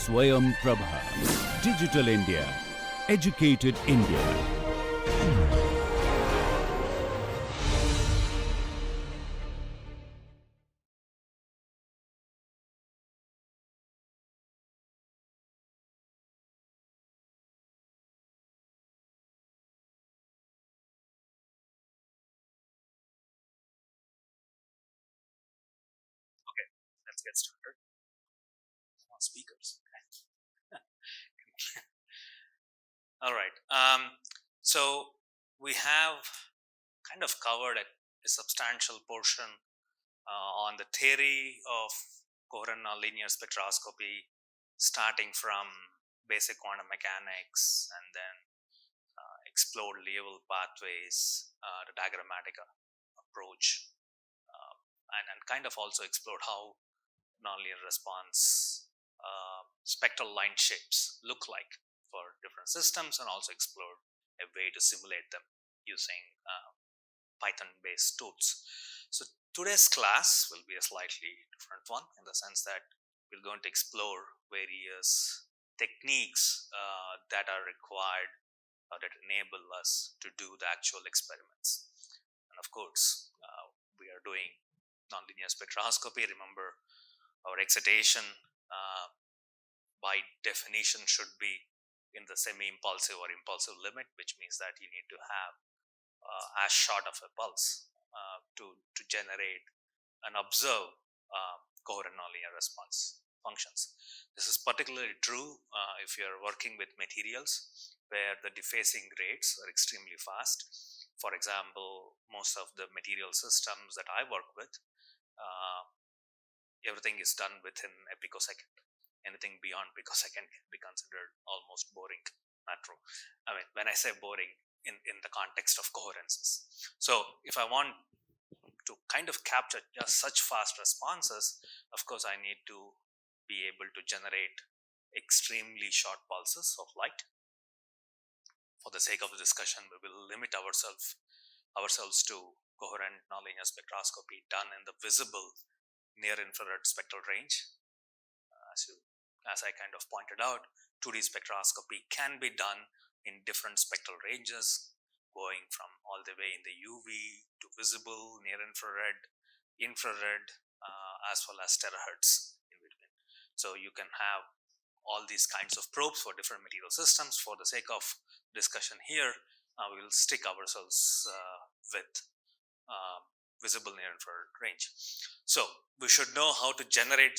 Swayam Prabha. Digital India. Educated India. Okay, let's get started. Speakers. All right. So we have kind of covered a substantial portion on the theory of coherent nonlinear spectroscopy, starting from basic quantum mechanics and then explored Liouville pathways, the diagrammatic approach, and kind of also explored how nonlinear response spectral line shapes look like for different systems, and also explored a way to simulate them using Python-based tools. So today's class will be a slightly different one in the sense that we're going to explore various techniques that are required or that enable us to do the actual experiments. And of course, we are doing nonlinear spectroscopy. Remember, our excitation by definition should be in the semi-impulsive or impulsive limit, which means that you need to have as short of a pulse to generate and observe coherent nonlinear response functions. This is particularly true if you're working with materials where the defacing rates are extremely fast. For example, most of the material systems that I work with, everything is done within a picosecond. Anything beyond picosecond can be considered almost boring. Not true. I mean, when I say boring, in the context of coherences. So if I want to kind of capture just such fast responses, of course, I need to be able to generate extremely short pulses of light. For the sake of the discussion, we will limit ourselves to coherent nonlinear spectroscopy done in the visible near-infrared spectral range. As I kind of pointed out, 2D spectroscopy can be done in different spectral ranges, going from all the way in the UV to visible, near-infrared, infrared, as well as terahertz in between. So you can have all these kinds of probes for different material systems. For the sake of discussion here, we will stick ourselves with visible near-infrared range. So we should know how to generate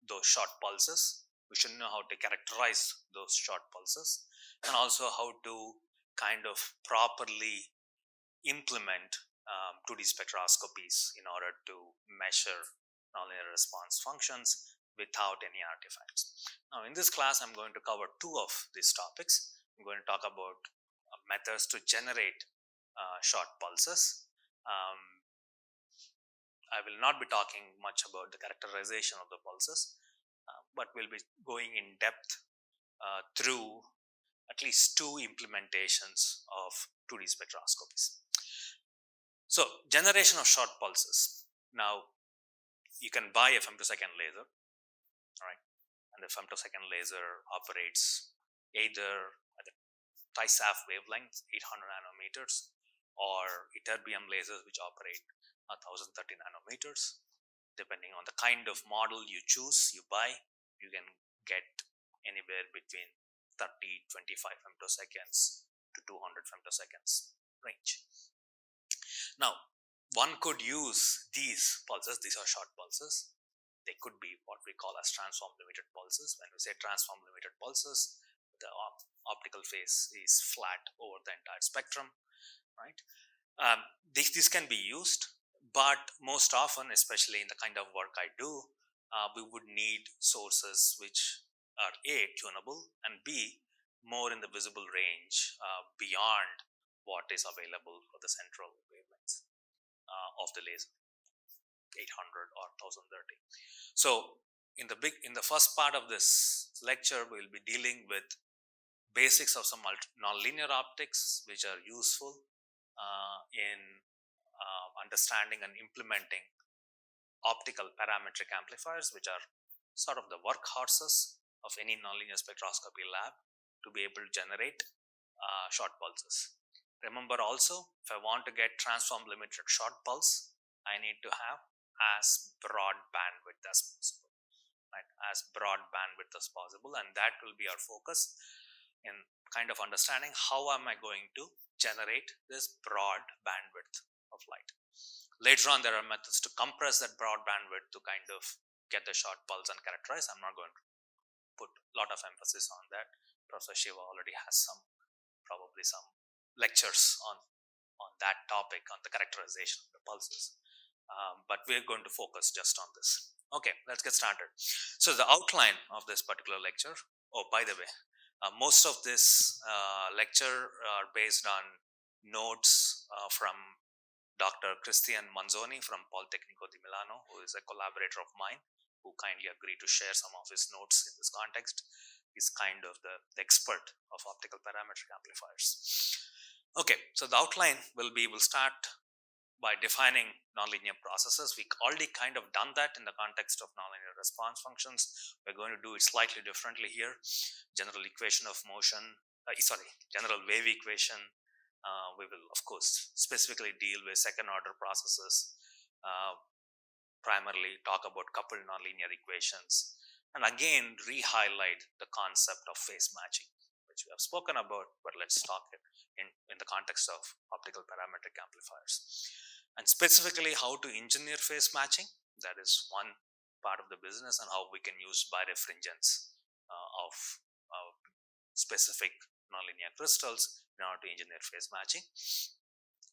those short pulses. We should know how to characterize those short pulses, and also how to kind of properly implement 2D spectroscopies in order to measure nonlinear response functions without any artifacts. Now, in this class, I'm going to cover two of these topics. I'm going to talk about methods to generate short pulses. I will not be talking much about the characterization of the pulses, but we'll be going in depth through at least two implementations of 2D spectroscopies. So, generation of short pulses. Now, you can buy a femtosecond laser, all right, and the femtosecond laser operates either at the TISAF wavelength, 800 nanometers, or ytterbium lasers, which operate 1030 nanometers. Depending on the kind of model you choose, you buy, you can get anywhere between 30, 25 femtoseconds to 200 femtoseconds range. Now, one could use these pulses. These are short pulses. They could be what we call as transform limited pulses. When we say transform limited pulses, the optical phase is flat over the entire spectrum, right? These can be used, but most often, especially in the kind of work I do, we would need sources which are A, tunable, and B, more in the visible range beyond what is available for the central wavelengths of the laser, 800 or 1030. So in the first part of this lecture, we'll be dealing with basics of some nonlinear optics, which are useful in understanding and implementing optical parametric amplifiers, which are sort of the workhorses of any nonlinear spectroscopy lab to be able to generate short pulses. Remember also, if I want to get transform limited short pulse, I need to have as broad bandwidth as possible, right? As broad bandwidth as possible, and that will be our focus in kind of understanding how am I going to generate this broad bandwidth of light. Later on, there are methods to compress that broad bandwidth to kind of get the short pulse and characterize. I'm not going to put a lot of emphasis on that. Professor Shiva already has probably some lectures on that topic, on the characterization of the pulses. But we're going to focus just on this. Okay, let's get started. So the outline of this particular lecture, oh, by the way, most of this lecture are based on notes from Dr. Christian Manzoni from Politecnico di Milano, who is a collaborator of mine, who kindly agreed to share some of his notes in this context. He's kind of the expert of optical parametric amplifiers. Okay, so the outline will start by defining nonlinear processes. We already kind of done that in the context of nonlinear response functions. We're going to do it slightly differently here. General equation of motion, general wave equation. We will, of course, specifically deal with second order processes, primarily talk about coupled nonlinear equations, and again re-highlight the concept of phase matching, which we have spoken about, but let's talk it in the context of optical parametric amplifiers. And specifically how to engineer phase matching, that is one part of the business, and how we can use birefringence of specific nonlinear crystals in order to engineer phase matching.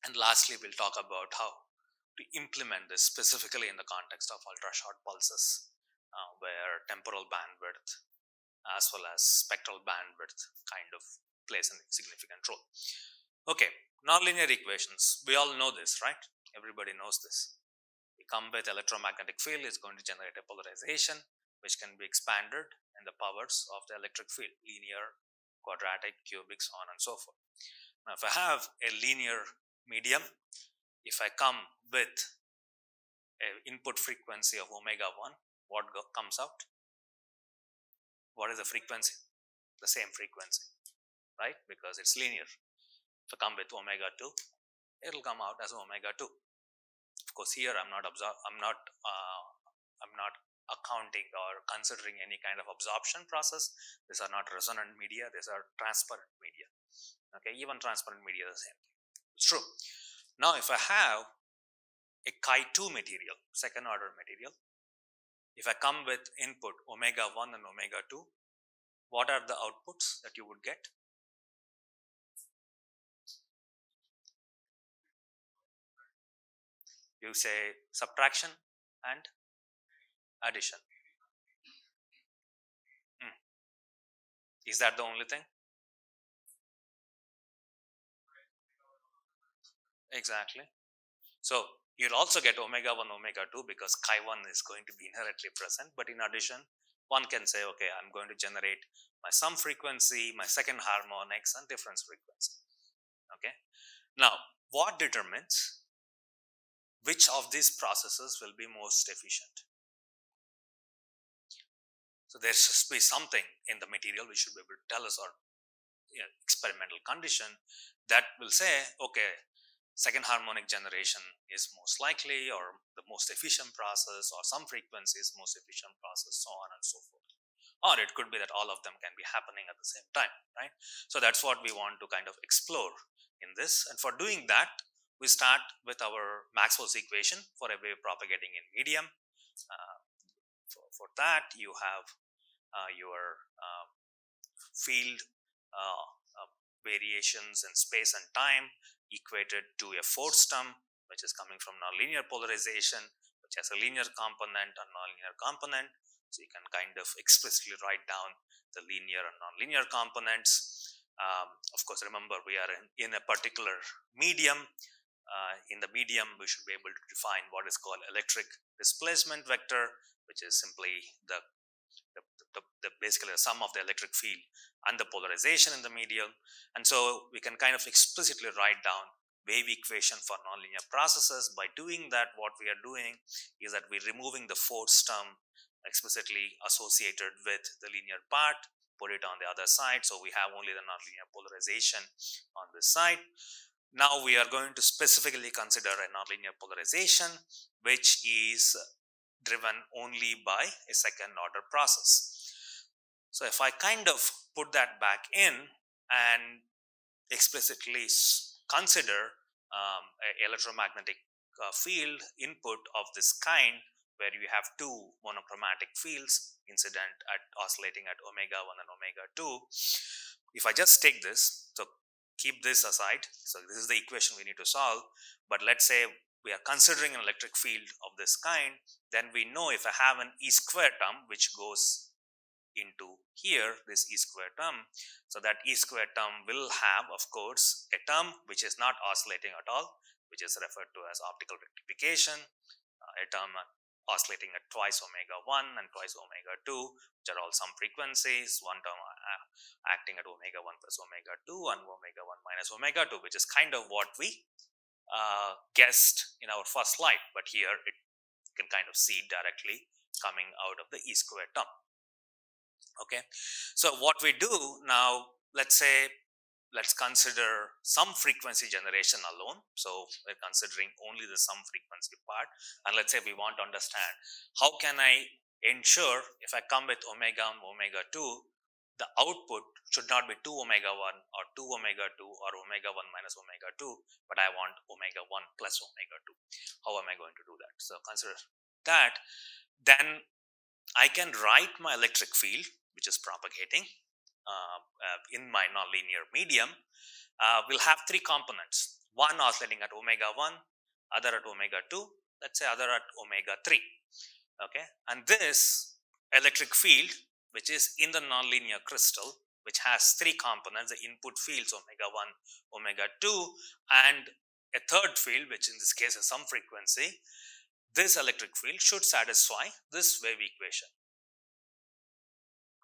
And lastly, we'll talk about how to implement this specifically in the context of ultra short pulses, where temporal bandwidth as well as spectral bandwidth kind of plays a significant role. Okay, nonlinear equations, we all know this, right? Everybody knows this. We come with electromagnetic field is going to generate a polarization which can be expanded in the powers of the electric field, linear, quadratic, cubic, so on and so forth. Now, if I have a linear medium, if I come with an input frequency of omega 1, what comes out? What is the frequency? The same frequency, right? Because it's linear. If I come with omega 2, it will come out as omega 2. Of course, here I'm not accounting or considering any kind of absorption process. These are not resonant media, these are transparent media. Okay, even transparent media is the same thing. It's true. Now, if I have a chi2 material, second order material, if I come with input omega 1 and omega 2, what are the outputs that you would get? You say subtraction and addition. Is that the only thing? Exactly. So you'll also get omega 1, omega 2 because chi1 is going to be inherently present. But in addition, one can say, okay, I'm going to generate my sum frequency, my second harmonics, and difference frequency. Okay. Now, what determines which of these processes will be most efficient? So there should be something in the material which should be able to tell us, or experimental condition that will say, okay, second harmonic generation is most likely, or the most efficient process, or some frequency is most efficient process, so on and so forth. Or it could be that all of them can be happening at the same time, right? So that's what we want to kind of explore in this. And for doing that, we start with our Maxwell's equation for a wave propagating in medium. For that, you have your field variations in space and time equated to a force term, which is coming from nonlinear polarization, which has a linear component and nonlinear component. So you can kind of explicitly write down the linear and nonlinear components. Of course, remember we are in a particular medium. In the medium, we should be able to define what is called electric displacement vector, which is simply basically the sum of the electric field and the polarization in the medium. And so we can kind of explicitly write down wave equation for nonlinear processes. By doing that, what we are doing is that we're removing the force term explicitly associated with the linear part, put it on the other side, so we have only the nonlinear polarization on this side. Now we are going to specifically consider a nonlinear polarization which is driven only by a second order process. So if I kind of put that back in and explicitly consider an electromagnetic field input of this kind, where you have two monochromatic fields incident at oscillating at omega 1 and omega 2. If I just take this, so keep this aside, so this is the equation we need to solve, but let's say we are considering an electric field of this kind, then we know if I have an E square term which goes into here, this E square term, so that E square term will have, of course, a term which is not oscillating at all, which is referred to as optical rectification, a term oscillating at twice omega 1 and twice omega 2, which are all some frequencies, one term acting at omega 1 plus omega 2 and omega 1 minus omega 2, which is kind of what we guessed in our first slide, but here it can kind of see directly coming out of the E square term. Okay, so what we do now, let's consider some frequency generation alone. So we're considering only the some frequency part, and let's say we want to understand how can I ensure if I come with omega 1, omega 2, the output should not be 2 omega 1 or 2 omega 2 or omega 1 minus omega 2, but I want omega 1 plus omega 2. How am I going to do that? So consider that. Then I can write my electric field, which is propagating in my nonlinear medium, will have three components. One oscillating at omega 1, other at omega 2, let's say other at omega 3. Okay, and this electric field, which is in the nonlinear crystal, which has three components, the input fields omega 1, omega 2, and a third field, which in this case is some frequency, this electric field should satisfy this wave equation.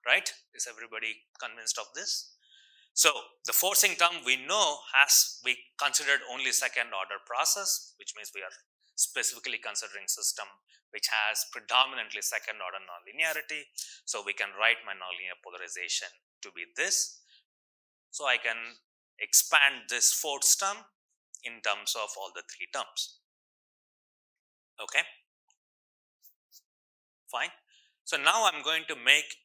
Right? Is everybody convinced of this? So the forcing term we know we considered only second order process, which means we are specifically considering system which has predominantly second order nonlinearity. So we can write my nonlinear polarization to be this. So I can expand this force term in terms of all the three terms. Okay, fine. So now I'm going to make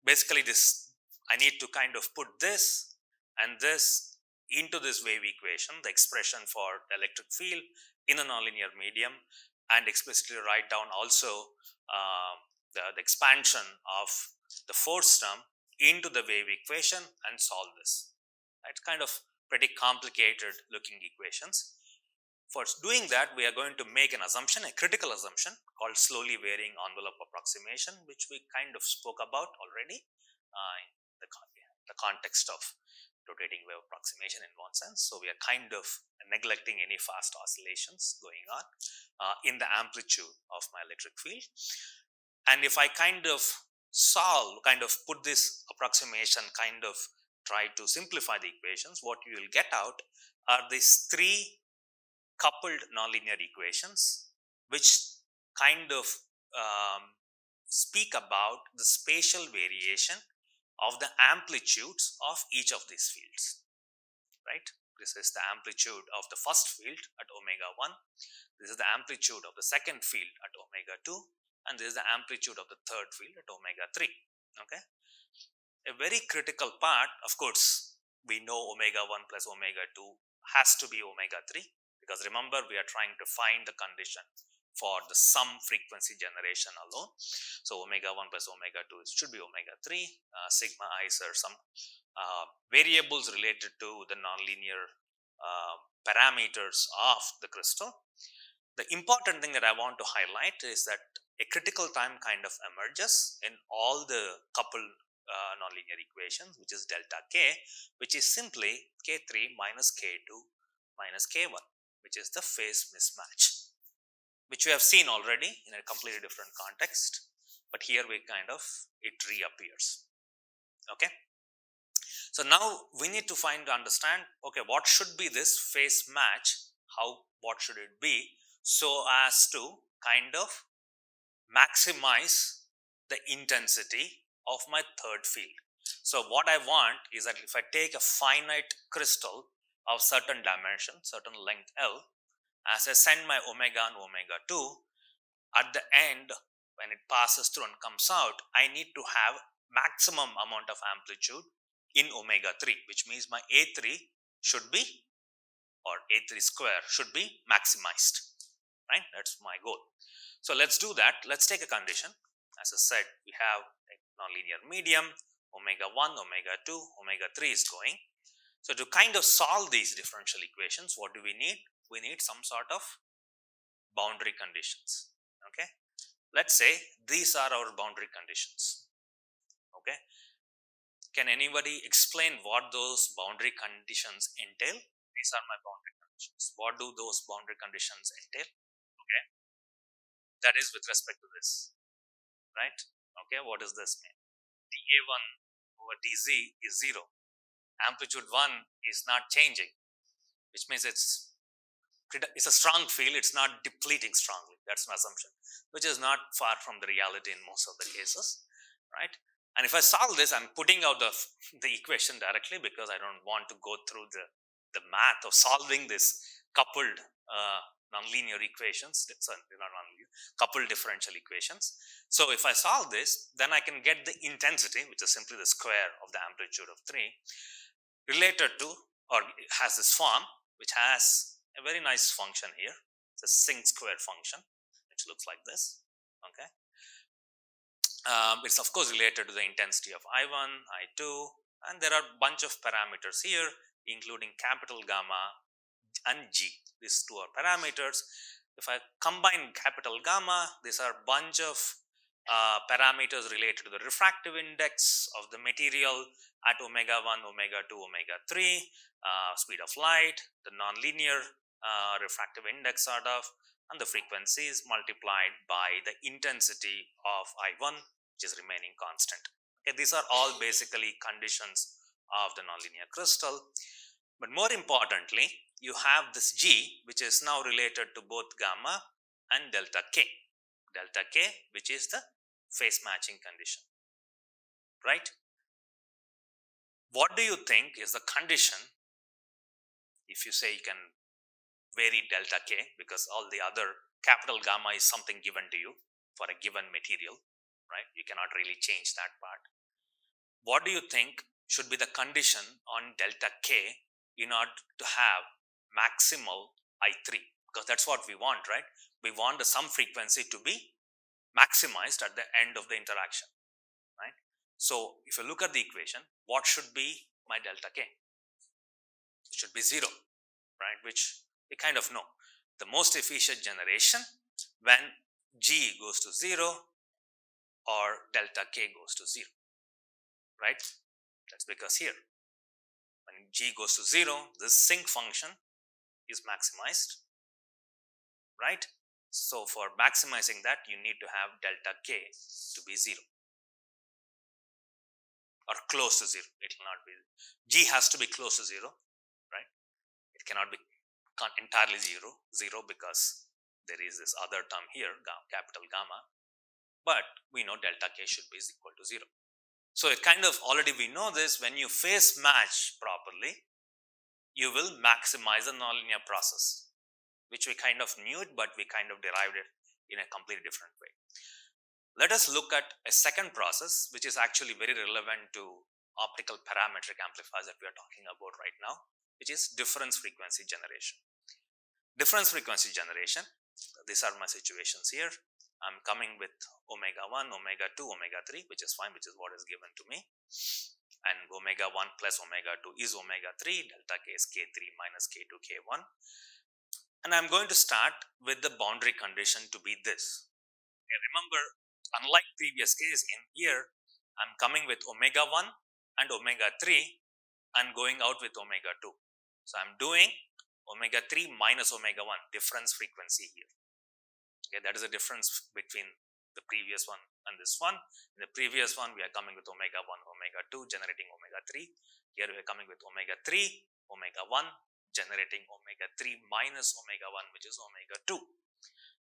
basically this, I need to kind of put this and this into this wave equation, the expression for the electric field in a nonlinear medium, and explicitly write down also the expansion of the force term into the wave equation and solve this. It's kind of pretty complicated looking equations. For doing that, we are going to make an assumption, a critical assumption called slowly varying envelope approximation, which we kind of spoke about already in the context of rotating wave approximation in one sense. So we are kind of neglecting any fast oscillations going on in the amplitude of my electric field. And if I kind of put this approximation, kind of try to simplify the equations, what you will get out are these three coupled nonlinear equations, which kind of speak about the spatial variation of the amplitudes of each of these fields, right? This is the amplitude of the first field at omega 1. This is the amplitude of the second field at omega 2. And this is the amplitude of the third field at omega 3. Okay. A very critical part, of course, we know omega 1 plus omega 2 has to be omega 3. Because remember, we are trying to find the condition for the sum frequency generation alone. So omega 1 plus omega 2 should be omega 3. Sigma i's are some variables related to the nonlinear parameters of the crystal. The important thing that I want to highlight is that a critical time kind of emerges in all the coupled nonlinear equations, which is delta k, which is simply k3 minus k2 minus k1, which is the phase mismatch, which we have seen already in a completely different context, but here it reappears. Okay, So now we need to understand, okay, what should be this phase match? What should it be so as to kind of maximize the intensity of my third field? So what I want is that if I take a finite crystal of certain dimension, certain length L, as I send my omega and omega 2, at the end, when it passes through and comes out, I need to have maximum amount of amplitude in omega 3, which means my A3 should be, or A3 square should be maximized, right? That's my goal. So let's do that. Let's take a condition. As I said, we have a nonlinear medium, omega 1, omega 2, omega 3 is going. So to kind of solve these differential equations, what do we need? We need some sort of boundary conditions. Okay, let's say these are our boundary conditions. Okay, can anybody explain what those boundary conditions entail? These are my boundary conditions. What do those boundary conditions entail? Okay, that is with respect to this, right? Okay, what does this mean? dA1 over dz is 0. Amplitude 1 is not changing, which means it's a strong field. It's not depleting strongly. That's an assumption, which is not far from the reality in most of the cases, right? And if I solve this, I'm putting out the equation directly because I don't want to go through the math of solving this coupled nonlinear equations. Sorry, not nonlinear, coupled differential equations. So if I solve this, then I can get the intensity, which is simply the square of the amplitude of 3, related to, or has this form, which has a very nice function here. It's a sin square function, which looks like this. Okay, it's of course related to the intensity of I1, I2, and there are a bunch of parameters here, including capital gamma and G. These two are parameters. If I combine capital gamma, these are a bunch of parameters related to the refractive index of the material at omega 1, omega 2, omega 3, speed of light, the nonlinear refractive index sort of, and the frequency is multiplied by the intensity of I1, which is remaining constant. Okay, these are all basically conditions of the nonlinear crystal. But more importantly, you have this G, which is now related to both gamma and delta K. Delta K, which is the phase matching condition, right? What do you think is the condition if you say you can vary delta K, because all the other capital gamma is something given to you for a given material, right? You cannot really change that part. What do you think should be the condition on delta K in order to have maximal I3? Because that's what we want, right? We want the sum frequency to be maximized at the end of the interaction, right? So if you look at the equation, what should be my delta K? It should be 0, right? Which we kind of know. The most efficient generation when G goes to 0 or delta K goes to 0, right? That's because here, when G goes to 0, this sinc function is maximized, right? So for maximizing that, you need to have delta K to be 0 or close to 0. It will not be. G has to be close to 0, right? It cannot be entirely 0 because there is this other term here, capital gamma, but we know delta K should be equal to 0. So it kind of already we know this. When you phase match properly, you will maximize the nonlinear process, which we kind of knew it, but we kind of derived it in a completely different way. Let us look at a second process, which is actually very relevant to optical parametric amplifiers that we are talking about right now, which is difference frequency generation. Difference frequency generation, these are my situations here. I'm coming with omega 1, omega 2, omega 3, which is fine, which is what is given to me. And omega 1 plus omega 2 is omega 3, delta K is K3 minus K2, K1. And I'm going to start with the boundary condition to be this. Okay, remember, unlike previous case, in here, I'm coming with omega 1 and omega 3 and going out with omega 2. So I'm doing omega 3 minus omega 1, difference frequency here. Okay, that is the difference between the previous one and this one. In the previous one, we are coming with omega 1, omega 2, generating omega 3. Here we are coming with omega 3, omega 1, generating omega 3 minus omega 1, which is omega 2.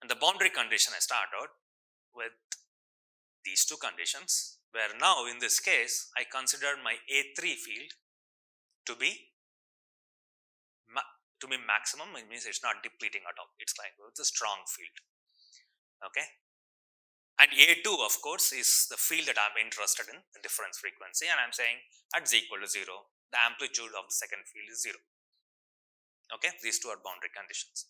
And the boundary condition I start out with these two conditions, where now in this case I consider my A3 field to be maximum. It means it's not depleting at all. It's like it's a strong field. Okay. And A2, of course, is the field that I'm interested in, the difference frequency, and I'm saying at z equal to 0, the amplitude of the second field is 0. Okay, these two are boundary conditions.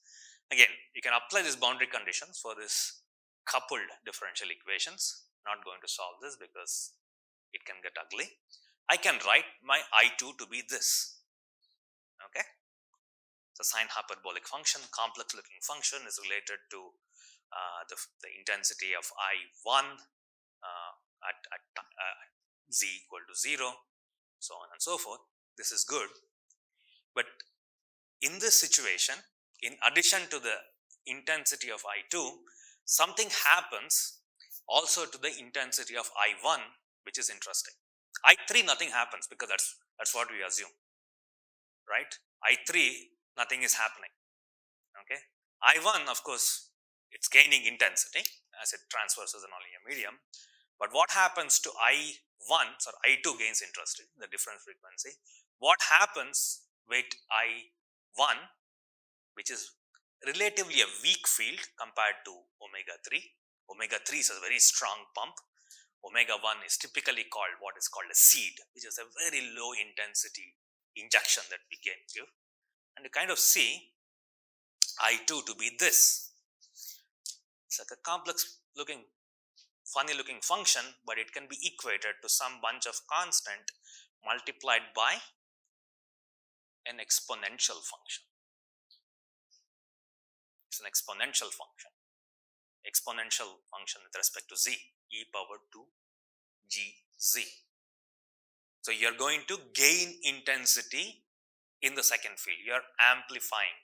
Again, you can apply these boundary conditions for this coupled differential equations. Not going to solve this because it can get ugly. I can write my I2 to be this. Okay, the sine hyperbolic function, complex looking function, is related to the intensity of I1 at z equal to 0, so on and so forth. This is good. But in this situation, in addition to the intensity of I2, something happens also to the intensity of I1, which is interesting. I3, nothing happens because that's what we assume, right? I3, nothing is happening. Okay. I1, of course, it's gaining intensity as it transverses a nonlinear medium. But what happens to I1, so I2 gains intensity, the difference frequency. What happens with I1, which is relatively a weak field compared to omega 3. Omega 3 is a very strong pump. Omega 1 is typically called what is called a seed, which is a very low intensity injection that we can give. And you kind of see I2 to be this. It's like a complex looking, funny looking function, but it can be equated to some bunch of constant multiplied by an exponential function. It's an exponential function. Exponential function with respect to z, e power 2 gz. So you're going to gain intensity in the second field. You're amplifying.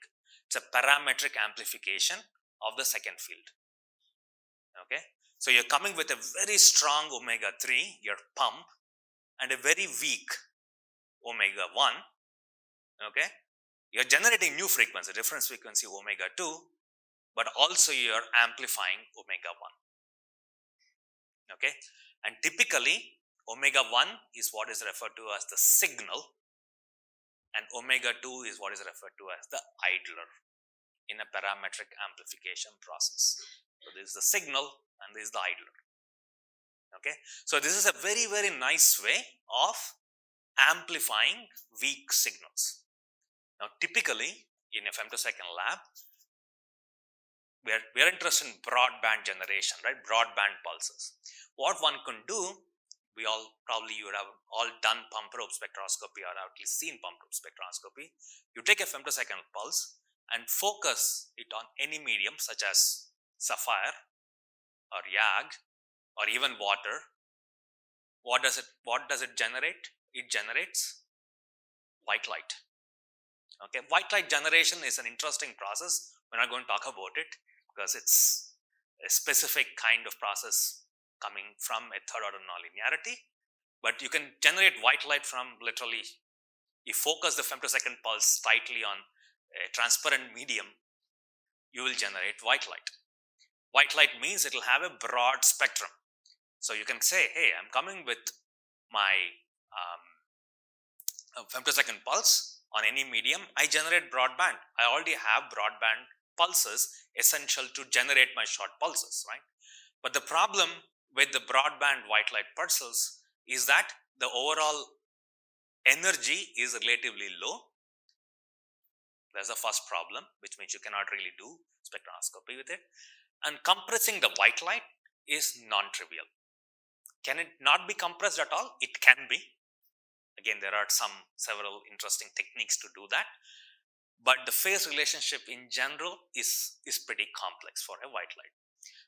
It's a parametric amplification of the second field. Okay. So you're coming with a very strong omega 3, your pump, and a very weak omega 1. Okay. You're generating new frequency, difference frequency omega 2, but also you're amplifying omega 1. Okay. And typically, omega 1 is what is referred to as the signal, and omega 2 is what is referred to as the idler in a parametric amplification process. So this is the signal and this is the idler. Okay. So this is a very, very nice way of amplifying weak signals. Now, typically in a femtosecond lab, we are interested in broadband generation, right? Broadband pulses. What one can do, you would have all done pump probe spectroscopy or at least seen pump probe spectroscopy. You take a femtosecond pulse and focus it on any medium such as sapphire or YAG or even water. What does it generate? It generates white light. Okay, white light generation is an interesting process. We're not going to talk about it because it's a specific kind of process coming from a third order nonlinearity. But you can generate white light from literally, you focus the femtosecond pulse tightly on a transparent medium, you will generate white light. White light means it will have a broad spectrum. So you can say, hey, I'm coming with my femtosecond pulse on any medium. I generate broadband. I already have broadband pulses essential to generate my short pulses, right? But the problem with the broadband white light pulses is that the overall energy is relatively low. There's the first problem, which means you cannot really do spectroscopy with it. And compressing the white light is non-trivial. Can it not be compressed at all? It can be. Again, there are several interesting techniques to do that. But the phase relationship in general is pretty complex for a white light.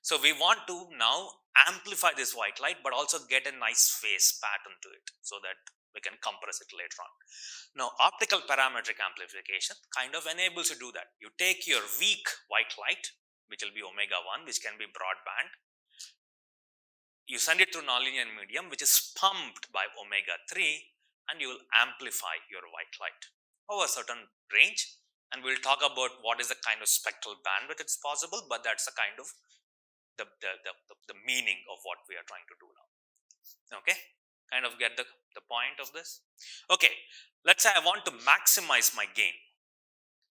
So we want to now amplify this white light, but also get a nice phase pattern to it so that we can compress it later on. Now, optical parametric amplification kind of enables you to do that. You take your weak white light, which will be omega 1, which can be broadband. You send it through nonlinear medium, which is pumped by omega 3, and you will amplify your white light over a certain range. And we'll talk about what is the kind of spectral bandwidth it's possible, but that's the kind of the meaning of what we are trying to do now. Okay, kind of get the point of this. Okay, let's say I want to maximize my gain.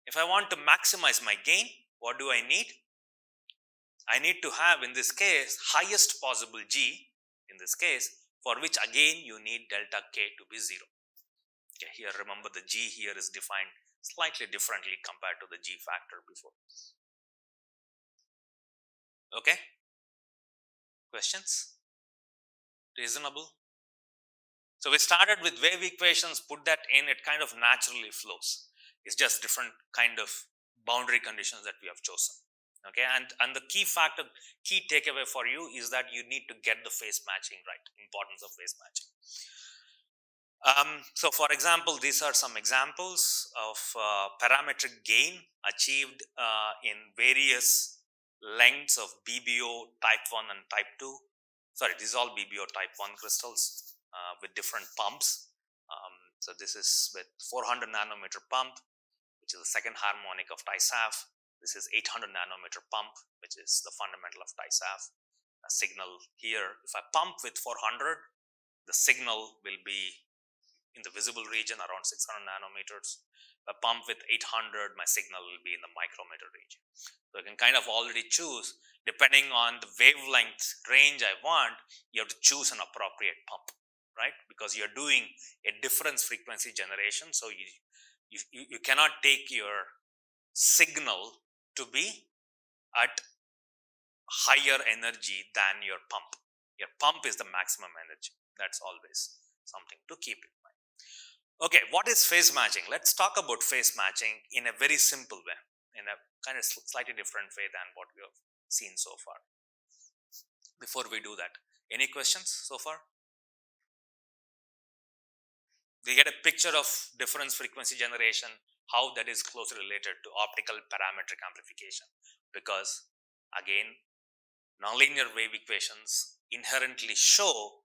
If I want to maximize my gain, what do I need? I need to have, in this case, highest possible G, in this case, for which again you need delta K to be 0. Okay, here remember the G here is defined slightly differently compared to the G factor before. Okay, questions? Reasonable? So we started with wave equations, put that in, it kind of naturally flows. It's just different kind of boundary conditions that we have chosen. Okay, and the key factor, key takeaway for you is that you need to get the phase matching right, importance of phase matching. So for example, these are some examples of parametric gain achieved in various lengths of BBO type 1 and type 2. Sorry, these are all BBO type 1 crystals with different pumps. So this is with 400 nanometer pump, which is the second harmonic of TISAF. This is 800 nanometer pump, which is the fundamental of TISAF. A signal here, if I pump with 400, the signal will be in the visible region around 600 nanometers. If I pump with 800, my signal will be in the micrometer region. So I can kind of already choose, depending on the wavelength range I want, you have to choose an appropriate pump, right? Because you're doing a difference frequency generation. So you cannot take your signal to be at higher energy than your pump. Your pump is the maximum energy. That's always something to keep in mind. Okay, what is phase matching? Let's talk about phase matching in a very simple way, in a kind of slightly different way than what we have seen so far. Before we do that, any questions so far? We get a picture of difference frequency generation, how that is closely related to optical parametric amplification, because again, nonlinear wave equations inherently show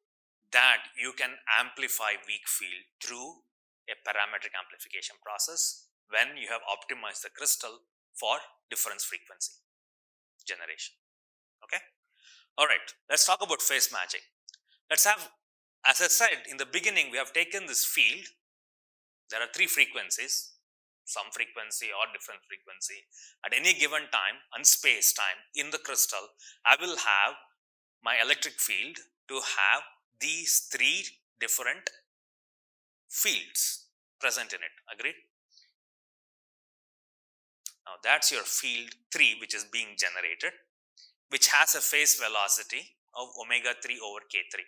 that you can amplify weak field through a parametric amplification process when you have optimized the crystal for difference frequency generation. Okay, all right, let's talk about phase matching. Let's have, as I said in the beginning, we have taken this field. There are 3 frequencies, some frequency or different frequency. At any given time, unspaced time in the crystal, I will have my electric field to have these 3 different fields present in it. Agreed? Now that's your field 3 which is being generated, which has a phase velocity of omega 3 over k3.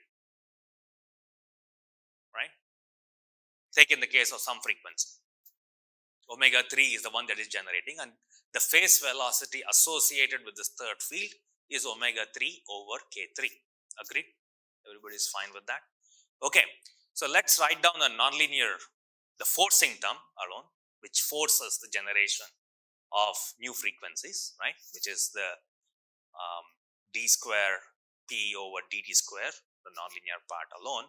Right? Take in the case of some frequency. Omega 3 is the one that is generating, and the phase velocity associated with this third field is omega 3 over k3. Agreed? Everybody is fine with that? Okay, so let's write down the nonlinear, the forcing term alone, which forces the generation of new frequencies, right? Which is the d square p over dt square, the nonlinear part alone.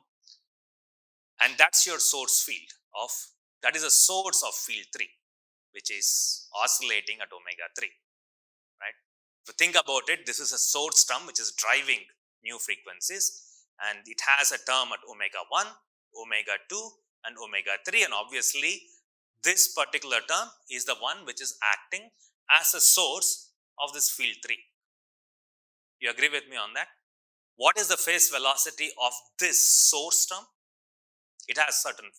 And that's your source field of, that is a source of field 3, which is oscillating at omega 3, right? If you think about it, this is a source term which is driving new frequencies, and it has a term at omega 1, omega 2, and omega 3, and obviously this particular term is the one which is acting as a source of this field 3. You agree with me on that? What is the phase velocity of this source term? It has certain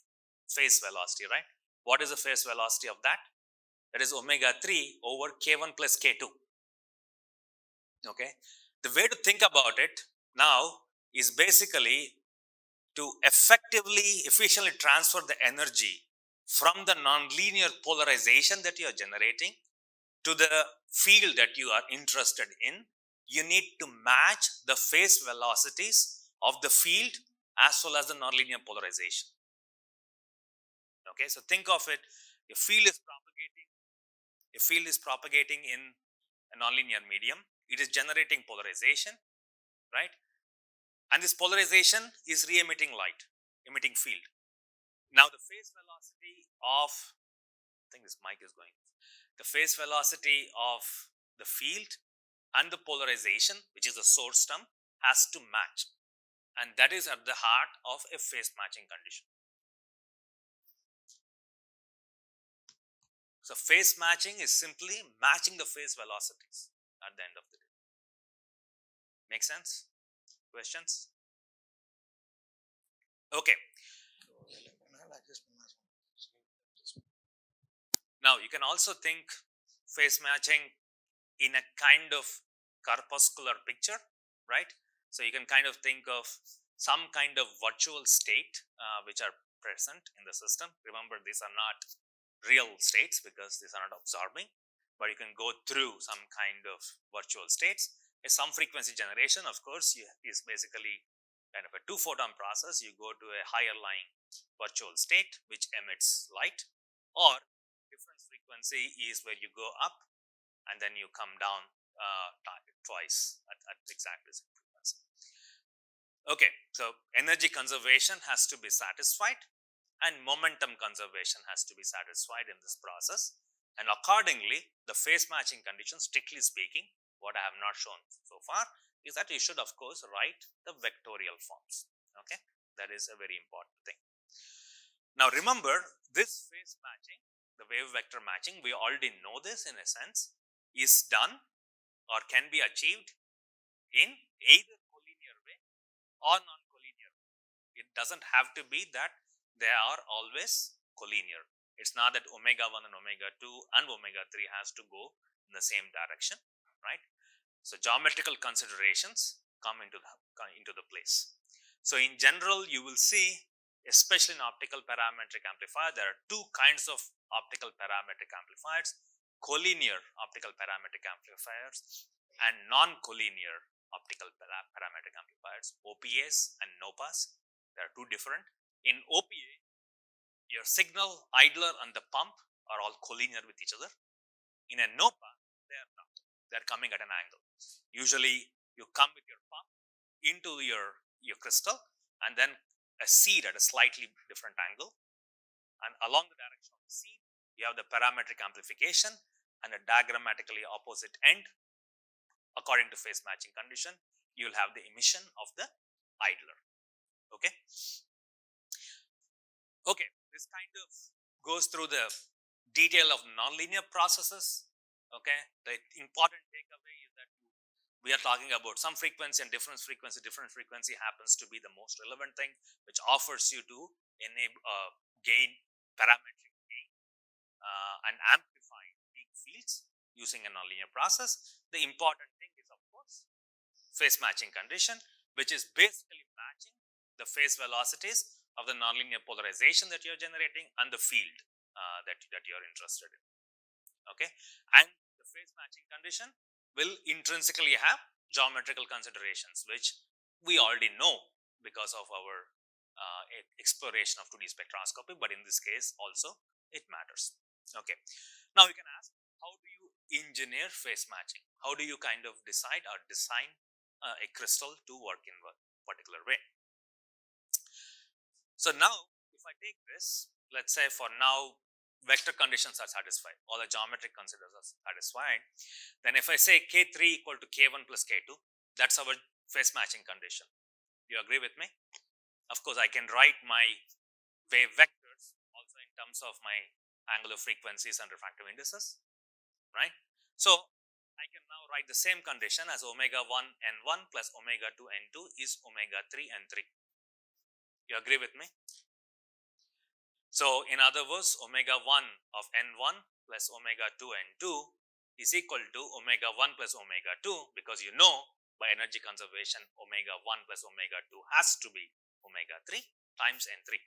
phase velocity, right? What is the phase velocity of that? That is omega 3 over k1 plus k2. Okay, the way to think about it now is basically to efficiently transfer the energy from the nonlinear polarization that you are generating to the field that you are interested in. You need to match the phase velocities of the field as well as the nonlinear polarization. Okay, so think of it, your field is propagating in a nonlinear medium. It is generating polarization, right? And this polarization is re-emitting light, emitting field. Now the phase velocity of, I think this mic is going, the phase velocity of the field and the polarization, which is the source term, has to match, and that is at the heart of a phase matching condition. So phase matching is simply matching the phase velocities at the end of the day. Make sense? Questions? Okay. Now you can also think phase matching in a kind of corpuscular picture, right? So you can kind of think of some kind of virtual state which are present in the system. Remember, these are not real states because these are not absorbing, but you can go through some kind of virtual states. Some frequency generation, of course, is basically kind of a two photon process. You go to a higher lying virtual state which emits light, or difference frequency is where you go up and then you come down twice at exactly the same frequency. Okay, so energy conservation has to be satisfied and momentum conservation has to be satisfied in this process, and accordingly the phase matching condition, strictly speaking, what I have not shown so far is that you should of course write the vectorial forms. Okay, that is a very important thing. Now remember, this phase matching, the wave vector matching, we already know this in a sense, is done or can be achieved in either collinear way or non-collinear. It doesn't have to be that they are always collinear. It's not that omega 1 and omega 2 and omega 3 has to go in the same direction, right? So geometrical considerations come into the place. So in general, you will see, especially in optical parametric amplifier, there are two kinds of optical parametric amplifiers: collinear optical parametric amplifiers and non-collinear optical parametric amplifiers, OPAs and NOPAs. There are two different. In OPA, your signal, idler and the pump are all collinear with each other. In a NOPA, they are not. They are coming at an angle. Usually, you come with your pump into your crystal and then a seed at a slightly different angle. And along the direction of the seed, you have the parametric amplification, and a diagrammatically opposite end, according to phase matching condition, you will have the emission of the idler. Okay. Okay, this kind of goes through the detail of nonlinear processes. Okay, the important takeaway is that we are talking about some frequency and difference frequency. Different frequency happens to be the most relevant thing, which offers you to enable gain parametric gain and amplify peak fields using a nonlinear process. The important thing is, of course, phase matching condition, which is basically matching the phase velocities of the nonlinear polarization that you are generating and the field that you are interested in. Okay, and the phase matching condition will intrinsically have geometrical considerations, which we already know because of our exploration of 2D spectroscopy, but in this case also it matters. Okay, now you can ask, how do you engineer phase matching? How do you kind of decide or design a crystal to work in a particular way? So now, if I take this, let's say for now, vector conditions are satisfied, all the geometric considerations are satisfied, then if I say K3 equal to K1 plus K2, that's our phase matching condition. You agree with me? Of course, I can write my wave vectors also in terms of my angular frequencies and refractive indices, right? So I can now write the same condition as omega 1 n1 plus omega 2 n2 is omega 3 n3. You agree with me? So in other words, omega 1 of n1 plus omega 2 n2 is equal to omega 1 plus omega 2, because you know by energy conservation omega 1 plus omega 2 has to be omega 3 times n3.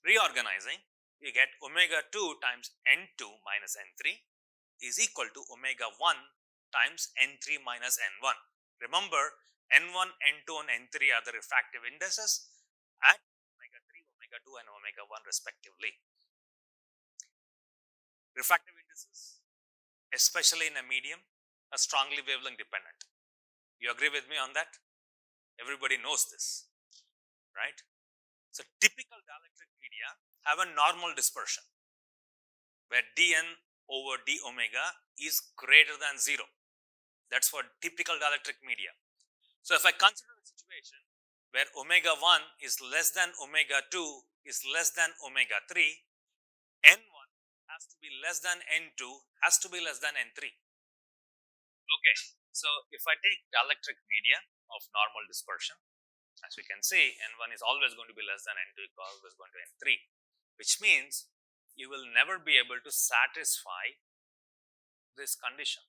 Reorganizing, you get omega 2 times n2 minus n3 is equal to omega 1 times n3 minus n1. Remember, n1, n2 and n3 are the refractive indices at omega 3, omega 2 and omega 1 respectively. Refractive indices, especially in a medium, are strongly wavelength dependent. You agree with me on that? Everybody knows this, right? So typical dielectric media have a normal dispersion where dn over d omega is greater than 0. That's for typical dielectric media. So if I consider a situation where omega 1 is less than omega 2 is less than omega 3, n1 has to be less than n2 has to be less than n3. Okay, so if I take dielectric media of normal dispersion, as we can see, n1 is always going to be less than n2 is always going to n3, which means you will never be able to satisfy this condition,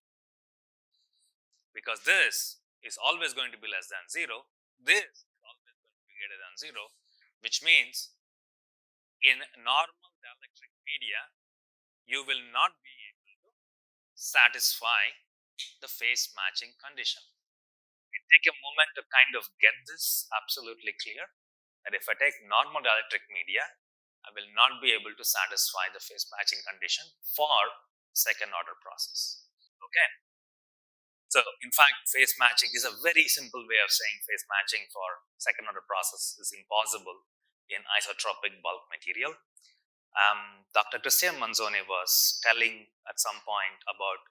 because this is always going to be less than 0, this is always going to be greater than 0, which means in normal dielectric media you will not be able to satisfy the phase matching condition. It take a moment to kind of get this absolutely clear, that if I take normal dielectric media, I will not be able to satisfy the phase matching condition for second order process. Okay. So in fact, phase matching is a very simple way of saying phase matching for second order process is impossible in isotropic bulk material. Dr. Christian Manzoni was telling at some point about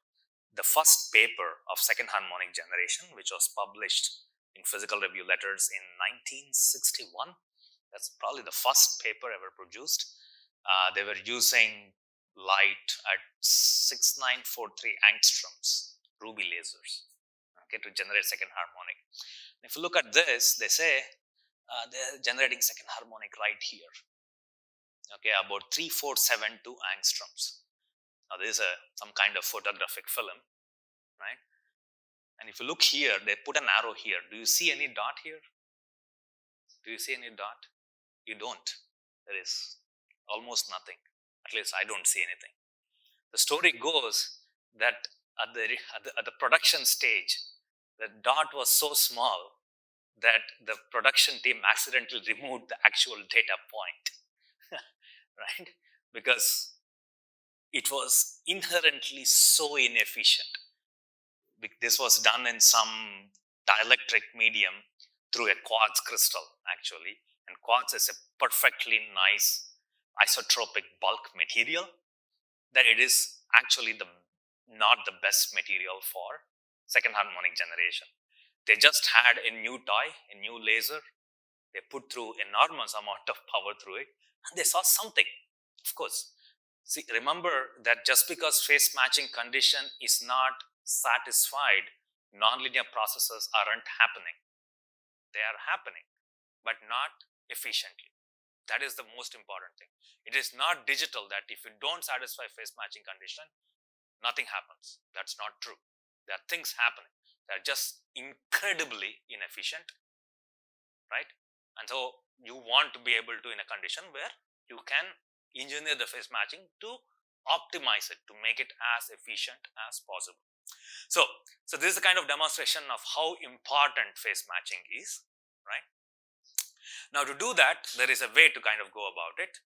the first paper of second harmonic generation, which was published in Physical Review Letters in 1961. That's probably the first paper ever produced. They were using light at 6943 angstroms, ruby lasers, okay, to generate second harmonic. If you look at this, they say they're generating second harmonic right here, okay, about 3472 angstroms. Now this is some kind of photographic film, right? And if you look here, they put an arrow here. Do you see any dot here? Do you see any dot? You don't. There is almost nothing. At least I don't see anything. The story goes that at the production stage, the dot was so small that the production team accidentally removed the actual data point, right? Because it was inherently so inefficient. This was done in some dielectric medium through a quartz crystal, actually. And quartz is a perfectly nice isotropic bulk material, that it is actually not the best material for second harmonic generation. They just had a new toy, a new laser. They put through enormous amount of power through it, and they saw something. Of course, see, remember that just because phase matching condition is not satisfied, nonlinear processes aren't happening. They are happening, but not efficiently. That is the most important thing. It is not digital that if you don't satisfy phase matching condition, nothing happens. That's not true. There are things happening. They are just incredibly inefficient, right? And so you want to be able to, in a condition where you can engineer the phase matching to optimize it, to make it as efficient as possible. So this is a kind of demonstration of how important phase matching is, right? Now to do that, there is a way to kind of go about it.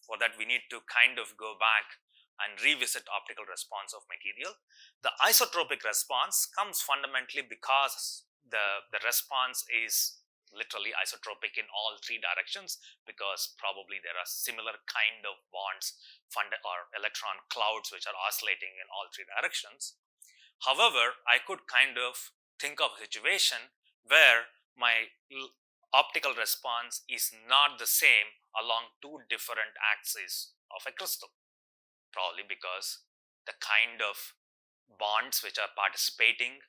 For that, we need to kind of go back and revisit optical response of material. The isotropic response comes fundamentally because the response is literally isotropic in all three directions, because probably there are similar kind of bonds or electron clouds which are oscillating in all three directions. However, I could kind of think of a situation where my optical response is not the same along two different axes of a crystal, probably because the kind of bonds which are participating,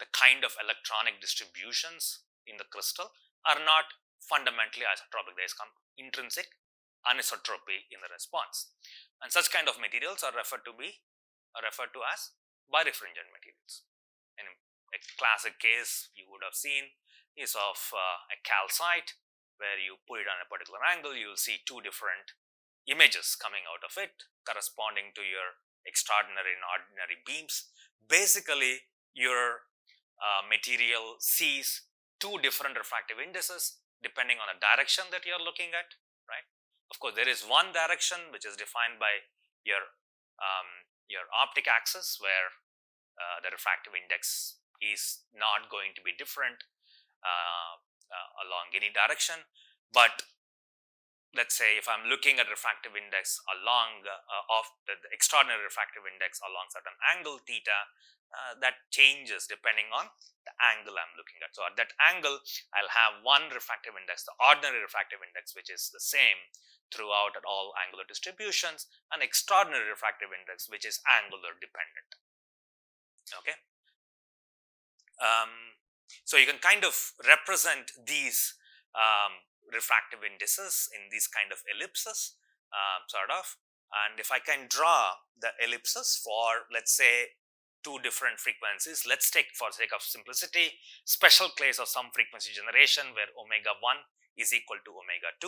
the kind of electronic distributions in the crystal are not fundamentally isotropic. There is some intrinsic anisotropy in the response, and such kind of materials are referred to as birefringent materials. In a classic case you would have seen is of a calcite, where you put it on a particular angle, you will see two different images coming out of it corresponding to your extraordinary and ordinary beams. Basically, your material sees two different refractive indices depending on the direction that you are looking at, right? Of course, there is one direction which is defined by your optic axis, where the refractive index is not going to be different along any direction. But let's say if I'm looking at refractive index along of the extraordinary refractive index along certain angle theta, that changes depending on the angle I'm looking at. So at that angle, I'll have one refractive index, the ordinary refractive index, which is the same throughout at all angular distributions, an extraordinary refractive index, which is angular dependent. Okay. So you can kind of represent these refractive indices in these kind of ellipses, sort of. And if I can draw the ellipses for, let's say, two different frequencies, let's take, for sake of simplicity, special case of some frequency generation where omega 1 is equal to omega 2.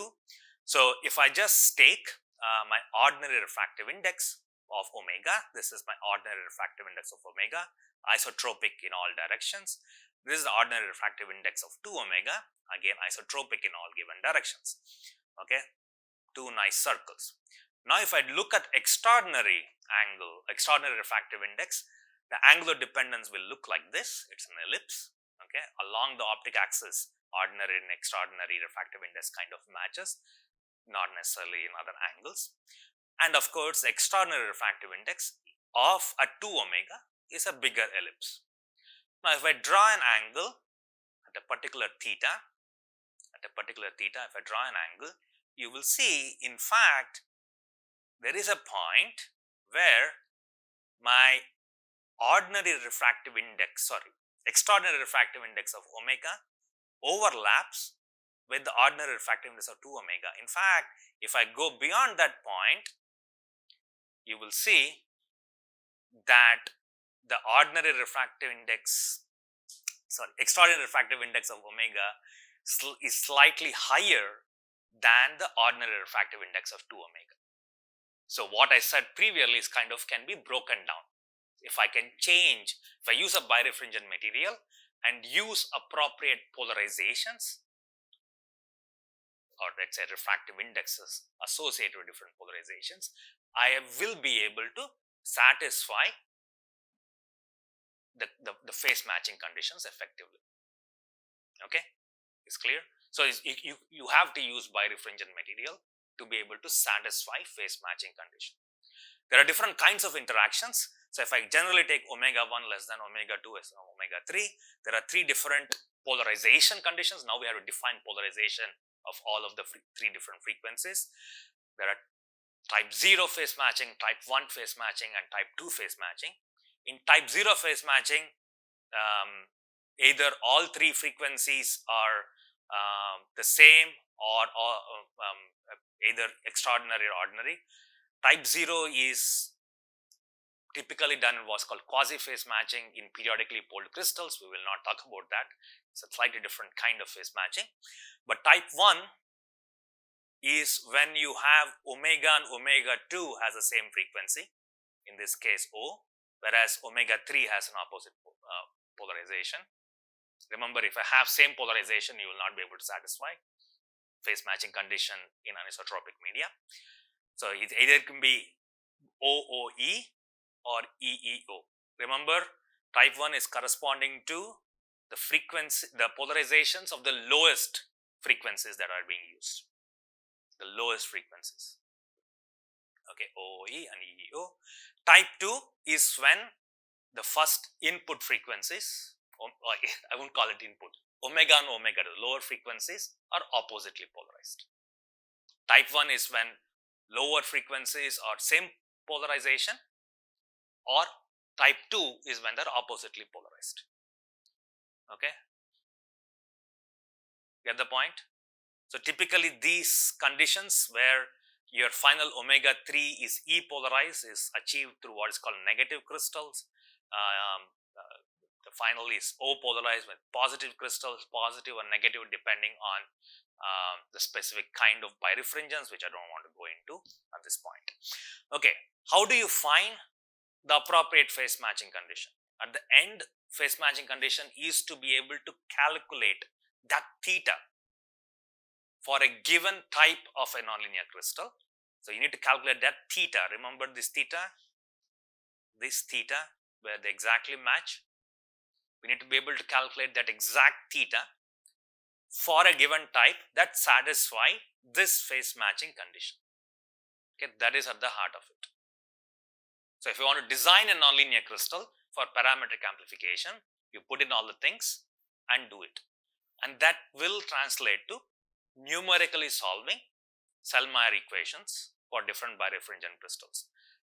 So if I just take my ordinary refractive index of omega, this is my ordinary refractive index of omega, isotropic in all directions. This is the ordinary refractive index of 2 omega, again isotropic in all given directions. Okay, two nice circles. Now if I look at extraordinary refractive index, the angular dependence will look like this. It's an ellipse. Okay, along the optic axis, ordinary and extraordinary refractive index kind of matches, not necessarily in other angles. And of course, the extraordinary refractive index of a 2 omega is a bigger ellipse. Now, if I draw an angle at a particular theta, if I draw an angle, you will see, in fact, there is a point where my extraordinary refractive index of omega overlaps with the ordinary refractive index of 2 omega. In fact, if I go beyond that point, you will see that the extraordinary refractive index of omega is slightly higher than the ordinary refractive index of 2 omega. So what I said previously is kind of can be broken down. If I use a birefringent material and use appropriate polarizations, or let's say refractive indexes associated with different polarizations, I will be able to satisfy the phase matching conditions effectively. Okay, it's clear. So you have to use birefringent material to be able to satisfy phase matching condition. There are different kinds of interactions. So if I generally take omega 1 less than omega 2 as omega 3, there are three different polarization conditions. Now we have to define polarization of all of the three different frequencies. There are type 0 phase matching, type 1 phase matching, and type 2 phase matching. In type 0 phase matching, either all three frequencies are the same or either extraordinary or ordinary. Type 0 is typically done in what's called quasi-phase matching in periodically poled crystals. We will not talk about that. It's a slightly different kind of phase matching. But type 1 is when you have omega and omega 2 has the same frequency, in this case O, whereas omega 3 has an opposite polarization. Remember, if I have same polarization, you will not be able to satisfy phase matching condition in anisotropic media. So it either can be OOE or EEO. Remember, type 1 is corresponding to the polarizations of the lowest frequencies that are being used. The lowest frequencies. Okay, OOE and EEO. Type 2 is when the first input frequencies, I won't call it input, omega and omega, the lower frequencies, are oppositely polarized. Type 1 is when lower frequencies are same polarization, or type 2 is when they're oppositely polarized. Okay, get the point? So typically these conditions where your final omega 3 is E polarized is achieved through what is called negative crystals. The final is O polarized with positive crystals, positive or negative depending on the specific kind of birefringence, which I don't want to go into at this point. Okay, how do you find the appropriate phase matching condition? At the end, phase matching condition is to be able to calculate that theta for a given type of a nonlinear crystal. So you need to calculate that theta. Remember this theta where they exactly match. We need to be able to calculate that exact theta for a given type that satisfy this phase matching condition. Okay, that is at the heart of it. So if you want to design a nonlinear crystal for parametric amplification, you put in all the things and do it. And that will translate to numerically solving Selmayr equations for different birefringent crystals.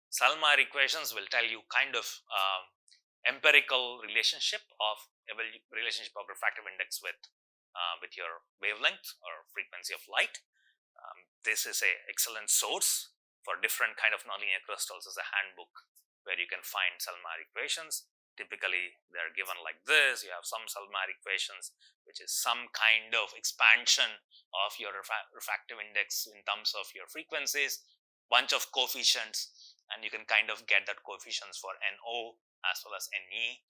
Selmayr equations will tell you kind of empirical relationship of refractive index with your wavelength or frequency of light. This is an excellent source for different kind of nonlinear crystals as a handbook where you can find Selmayr equations. Typically, they are given like this. You have some Selmayr equations, which is some kind of expansion of your refractive index in terms of your frequencies, bunch of coefficients, and you can kind of get that coefficients for NO as well as NE,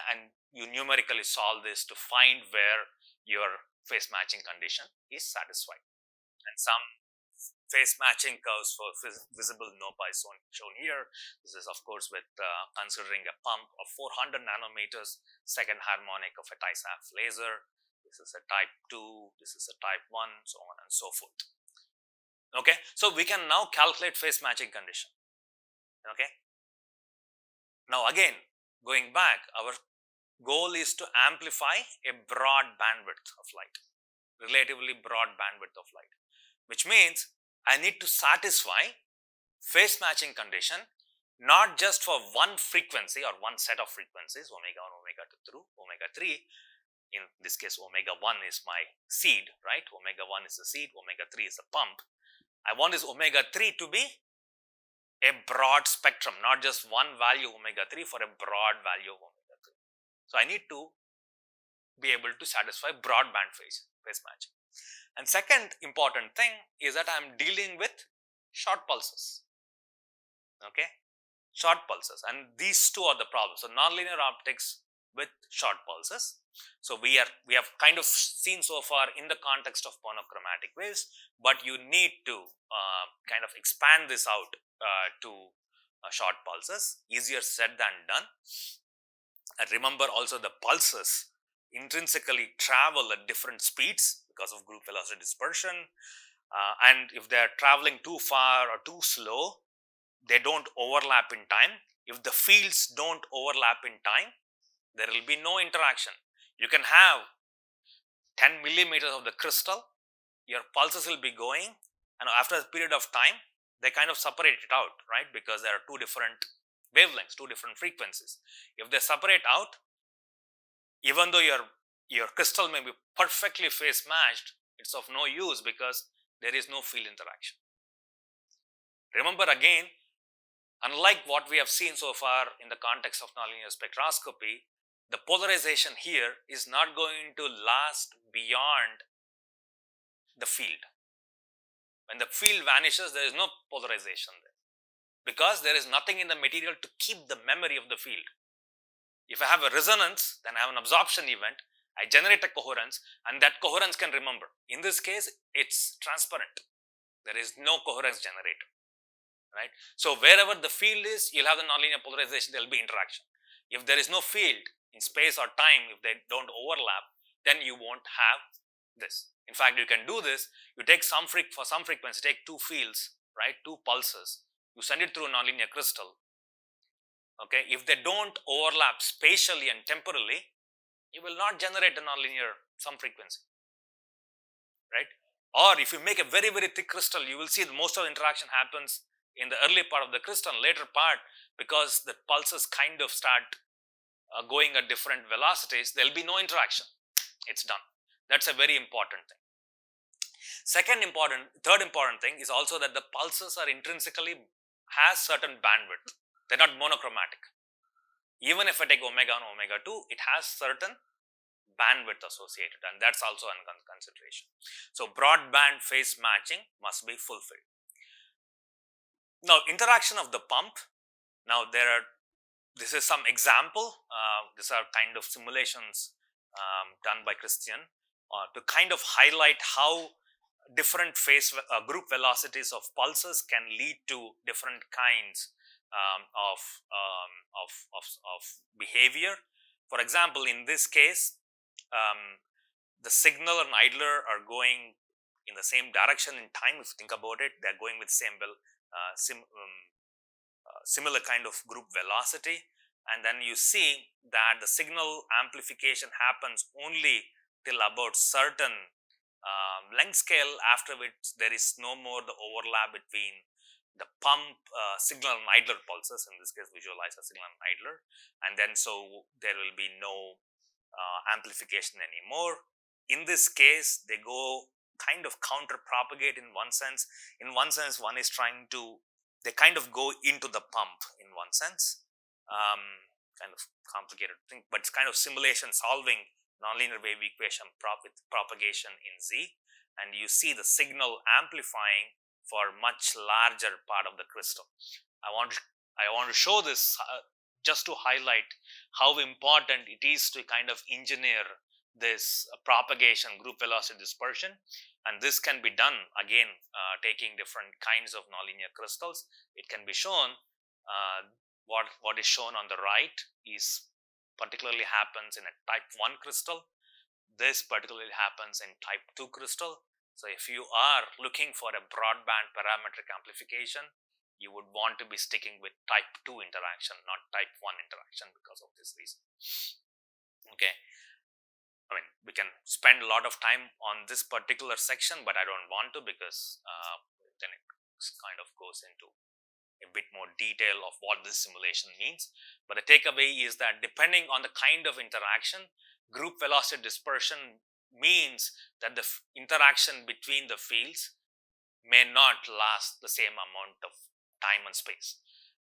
and you numerically solve this to find where your phase matching condition is satisfied. And some phase matching curves for visible NOPA is shown here. This is of course with considering a pump of 400 nanometers second harmonic of a TISAF laser. This is a type 2, this is a type 1, so on and so forth. Okay, so we can now calculate phase matching condition. Okay, now again going back, our goal is to amplify a broad bandwidth of light, relatively broad bandwidth of light, which means I need to satisfy phase matching condition not just for one frequency or one set of frequencies, omega 1, omega 2 through omega 3. In this case, omega 1 is my seed, right? Omega 1 is the seed, omega 3 is the pump. I want this omega 3 to be a broad spectrum, not just one value omega 3 for a broad value of omega 3. So I need to be able to satisfy broadband phase matching. And second important thing is that I am dealing with short pulses. Okay, short pulses, and these two are the problems. So nonlinear optics with short pulses. So we have kind of seen so far in the context of monochromatic waves, but you need to kind of expand this out to short pulses. Easier said than done. And remember also the pulses intrinsically travel at different speeds because of group velocity dispersion, and if they are traveling too far or too slow, they don't overlap in time. If the fields don't overlap in time, there will be no interaction. You can have 10 millimeters of the crystal, your pulses will be going, and after a period of time, they kind of separate it out, right? Because there are two different wavelengths, two different frequencies. If they separate out, even though your crystal may be perfectly phase matched, it's of no use because there is no field interaction. Remember again, unlike what we have seen so far in the context of nonlinear spectroscopy, the polarization here is not going to last beyond the field. When the field vanishes, there is no polarization there because there is nothing in the material to keep the memory of the field. If I have a resonance, then I have an absorption event, I generate a coherence, and that coherence can remember. In this case, it's transparent. There is no coherence generated, right? So wherever the field is, you'll have the nonlinear polarization, there will be interaction. If there is no field in space or time, if they don't overlap, then you won't have this. In fact, you can do this. You take for some frequency, take two fields, right? Two pulses. You send it through a nonlinear crystal. Okay, if they don't overlap spatially and temporally, you will not generate a nonlinear some frequency, right? Or if you make a very, very thick crystal, you will see that most of the interaction happens in the early part of the crystal, later part, because the pulses kind of start going at different velocities, there will be no interaction. It's done. That's a very important thing. Third important thing is also that the pulses are intrinsically has certain bandwidth. They're not monochromatic. Even if I take omega 1, omega 2, it has certain bandwidth associated, and that's also under consideration. So broadband phase matching must be fulfilled. Now, interaction of the pump. Now this is some example. These are kind of simulations done by Christian to kind of highlight how different group velocities of pulses can lead to different kinds of behavior. For example, in this case, the signal and idler are going in the same direction in time. If you think about it, they're going with similar kind of group velocity, and then you see that the signal amplification happens only till about certain length scale, after which there is no more the overlap between the pump signal and idler pulses. In this case, visualize a signal and idler, and then so there will be no amplification anymore. In this case, they go kind of counter propagate in one sense. In one sense, one is trying to, they kind of go into the pump in one sense. Kind of complicated thing, but it's kind of simulation solving nonlinear wave equation with propagation in Z, and you see the signal amplifying for much larger part of the crystal. I want to show this just to highlight how important it is to kind of engineer this propagation group velocity dispersion, and this can be done again taking different kinds of nonlinear crystals. It can be shown. What is shown on the right is particularly happens in a type 1 crystal. This particularly happens in type 2 crystal. So if you are looking for a broadband parametric amplification, you would want to be sticking with type 2 interaction, not type 1 interaction, because of this reason. Okay. I mean, we can spend a lot of time on this particular section, but I don't want to, because then it kind of goes into a bit more detail of what this simulation means. But the takeaway is that depending on the kind of interaction, group velocity dispersion means that the interaction between the fields may not last the same amount of time and space,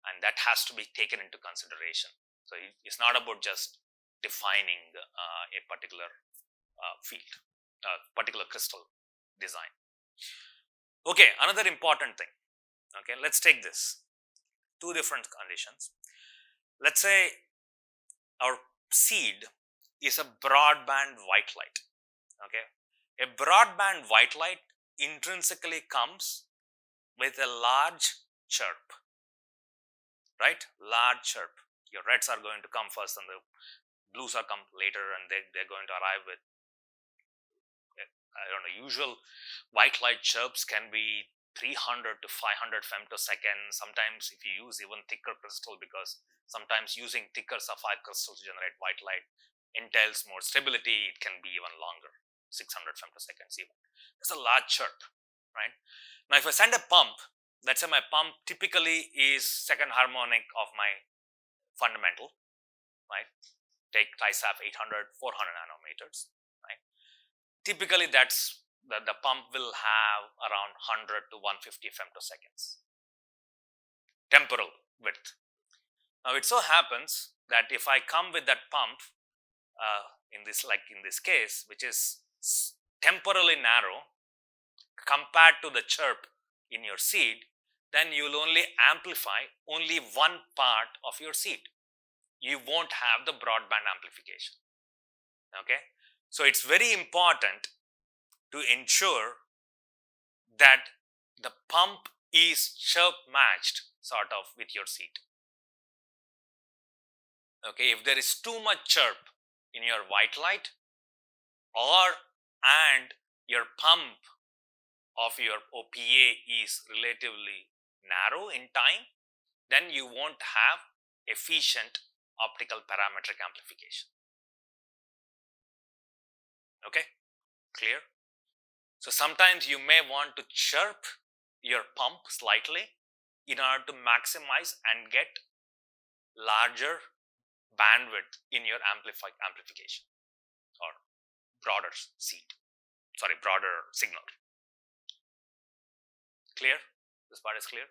and that has to be taken into consideration. So it's not about just defining a particular field, particular crystal design. Okay, another important thing. Okay, let's take this. Two different conditions. Let's say our seed is a broadband white light. Okay, a broadband white light intrinsically comes with a large chirp, right? Large chirp. Your reds are going to come first, and the blues are come later, and they're going to arrive with, I don't know, usual white light chirps can be 300 to 500 femtosecond. Sometimes if you use even thicker crystal, because sometimes using thicker sapphire crystals to generate white light entails more stability, it can be even longer, 600 femtoseconds even. It's a large chirp, right? Now if I send a pump, let's say my pump typically is second harmonic of my fundamental, right? Take TISAF 800, 400 nanometers, right? Typically that's the pump will have around 100 to 150 femtoseconds temporal width. Now it so happens that if I come with that pump in this case, which is temporally narrow compared to the chirp in your seed, then you will only amplify only one part of your seed. You won't have the broadband amplification. Okay, so it's very important to ensure that the pump is chirp matched sort of with your seed. Okay, if there is too much chirp in your white light, and your pump of your OPA is relatively narrow in time, then you won't have efficient optical parametric amplification. Okay, clear? So sometimes you may want to chirp your pump slightly in order to maximize and get larger bandwidth in your amplification or broader signal. Clear? This part is clear?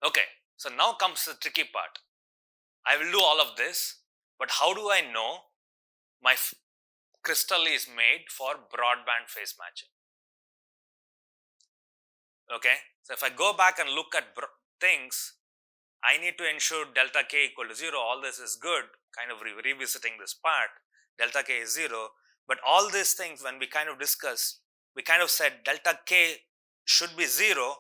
Okay, so now comes the tricky part. I will do all of this, but how do I know my crystal is made for broadband phase matching? Okay, so if I go back and look at things, I need to ensure delta k equal to 0. All this is good, kind of revisiting this part. Delta k is 0, but all these things when we kind of discussed, we kind of said delta k should be 0,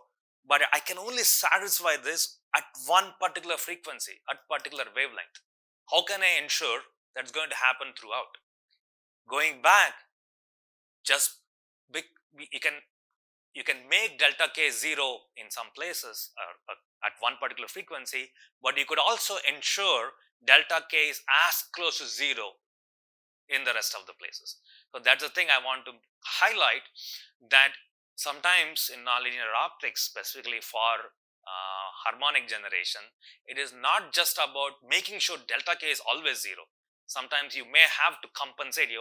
but I can only satisfy this at one particular frequency, at particular wavelength. How can I ensure that's going to happen throughout? Going back, just you can make delta k 0 in some places at one particular frequency, but you could also ensure delta k is as close to 0 in the rest of the places. So that's the thing I want to highlight, that sometimes in nonlinear optics, specifically for harmonic generation, it is not just about making sure delta k is always 0. Sometimes you may have to compensate. You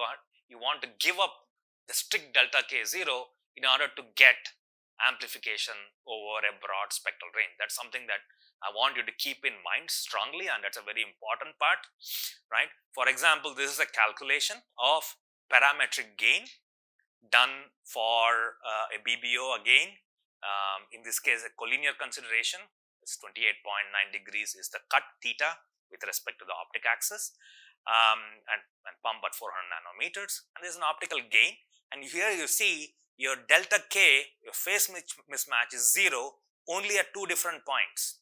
want to give up the strict delta k 0 in order to get amplification over a broad spectral range. That's something that I want you to keep in mind strongly, and that's a very important part, right? For example, this is a calculation of parametric gain done for a BBO again. In this case, a collinear consideration is 28.9 degrees is the cut theta with respect to the optic axis, and pump at 400 nanometers, and there's an optical gain. And here you see your delta k, your phase mismatch is 0 only at two different points.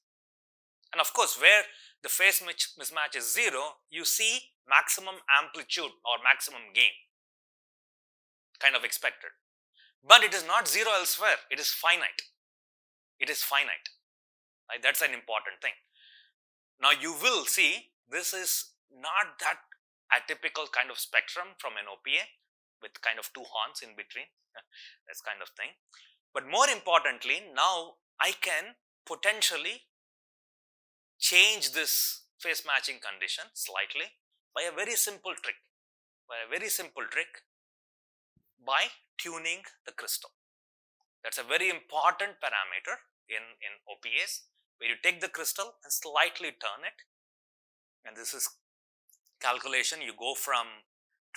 And of course, where the phase mismatch is 0, you see maximum amplitude or maximum gain, kind of expected. But it is not 0 elsewhere. It is finite. It is finite. Right? That's an important thing. Now you will see this is not that atypical kind of spectrum from an OPA with kind of two horns in between. That's kind of thing. But more importantly, now I can potentially change this phase matching condition slightly by a very simple trick. By tuning the crystal. That's a very important parameter in OPAs, where you take the crystal and slightly turn it. And this is calculation. You go from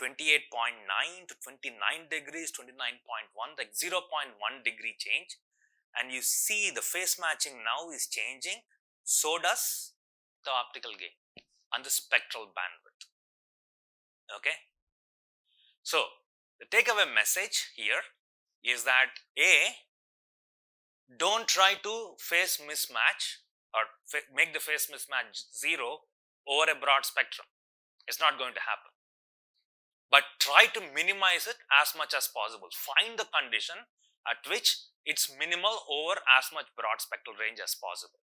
28.9 to 29 degrees, 29.1, like 0.1 degree change. And you see the phase matching now is changing. So does the optical gain and the spectral bandwidth. Okay. So the takeaway message here is that don't try to phase mismatch or make the phase mismatch 0 over a broad spectrum. It's not going to happen. But try to minimize it as much as possible. Find the condition at which it's minimal over as much broad spectral range as possible.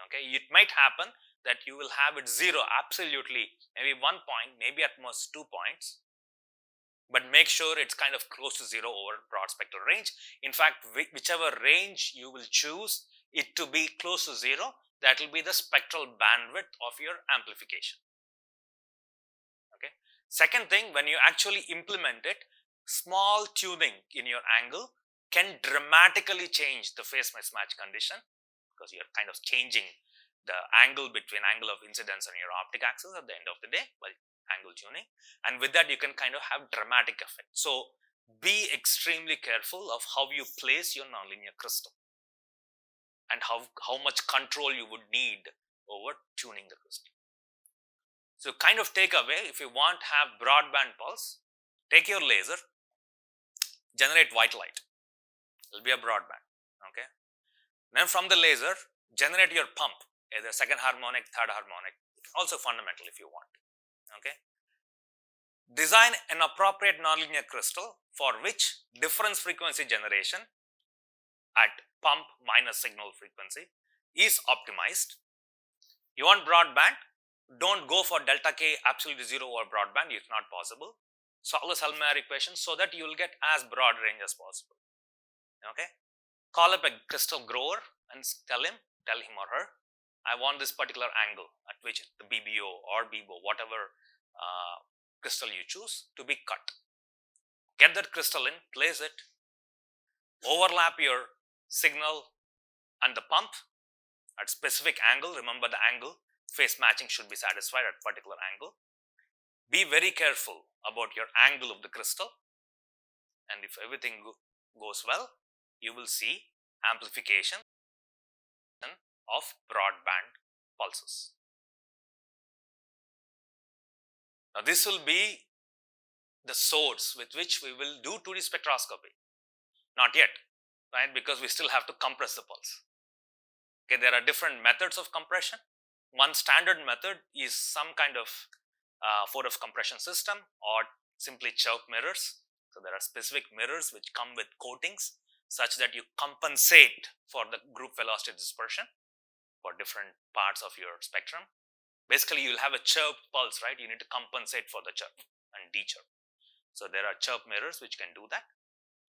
Okay, it might happen that you will have it 0 absolutely, maybe 1 point, maybe at most 2 points. But make sure it's kind of close to 0 over broad spectral range. In fact, whichever range you will choose it to be close to 0, that will be the spectral bandwidth of your amplification. Okay. Second thing, when you actually implement it, small tuning in your angle can dramatically change the phase mismatch condition, because you're kind of changing the angle between angle of incidence and your optic axis at the end of the day by angle tuning, and with that you can kind of have dramatic effect. So be extremely careful of how you place your nonlinear crystal and how much control you would need over tuning the crystal. So kind of take away, if you want to have broadband pulse, take your laser, generate white light. It will be a broadband. Okay. Then from the laser, generate your pump, either second harmonic, third harmonic, also fundamental if you want. Okay. Design an appropriate nonlinear crystal for which difference frequency generation at pump minus signal frequency is optimized. You want broadband, don't go for delta k absolutely 0 over broadband. It's not possible. Solve the Selmayr equation so that you will get as broad range as possible. Okay. Call up a crystal grower and tell him or her, I want this particular angle at which the BBO or BBO, whatever crystal you choose, to be cut. Get that crystal in, place it, overlap your signal and the pump at specific angle. Remember the angle, phase matching should be satisfied at particular angle. Be very careful about your angle of the crystal, and if everything goes well, you will see amplification of broadband pulses. Now this will be the source with which we will do 2D spectroscopy. Not yet, right? Because we still have to compress the pulse. Okay, there are different methods of compression. One standard method is some kind of 4F compression system, or simply chirp mirrors. So there are specific mirrors which come with coatings such that you compensate for the group velocity dispersion for different parts of your spectrum. Basically, you'll have a chirp pulse, right? You need to compensate for the chirp and de-chirp. So there are chirp mirrors which can do that.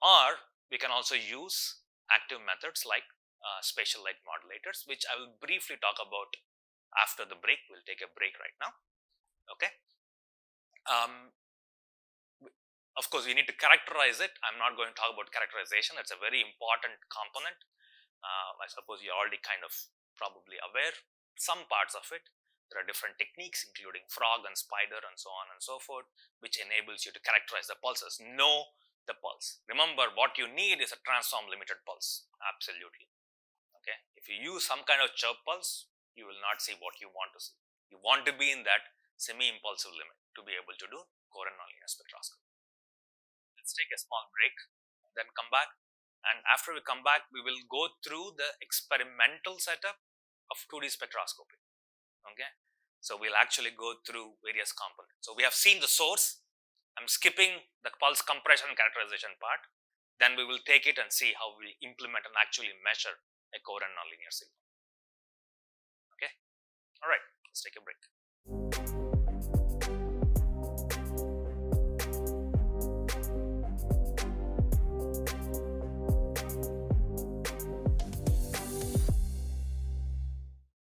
Or we can also use active methods like spatial light modulators, which I will briefly talk about after the break. We'll take a break right now. Okay. Of course, we need to characterize it. I'm not going to talk about characterization. That's a very important component. I suppose you're already kind of probably aware some parts of it. There are different techniques, including frog and spider and so on and so forth, which enables you to characterize the pulses. Know the pulse. Remember, what you need is a transform limited pulse. Absolutely. Okay. If you use some kind of chirp pulse, you will not see what you want to see. You want to be in that semi-impulsive limit to be able to do coherent nonlinear spectroscopy. Let's take a small break, then come back. And after we come back, we will go through the experimental setup of 2D spectroscopy. Okay. So we'll actually go through various components. So we have seen the source. I'm skipping the pulse compression and characterization part. Then we will take it and see how we implement and actually measure a coherent nonlinear signal. Okay. All right. Let's take a break.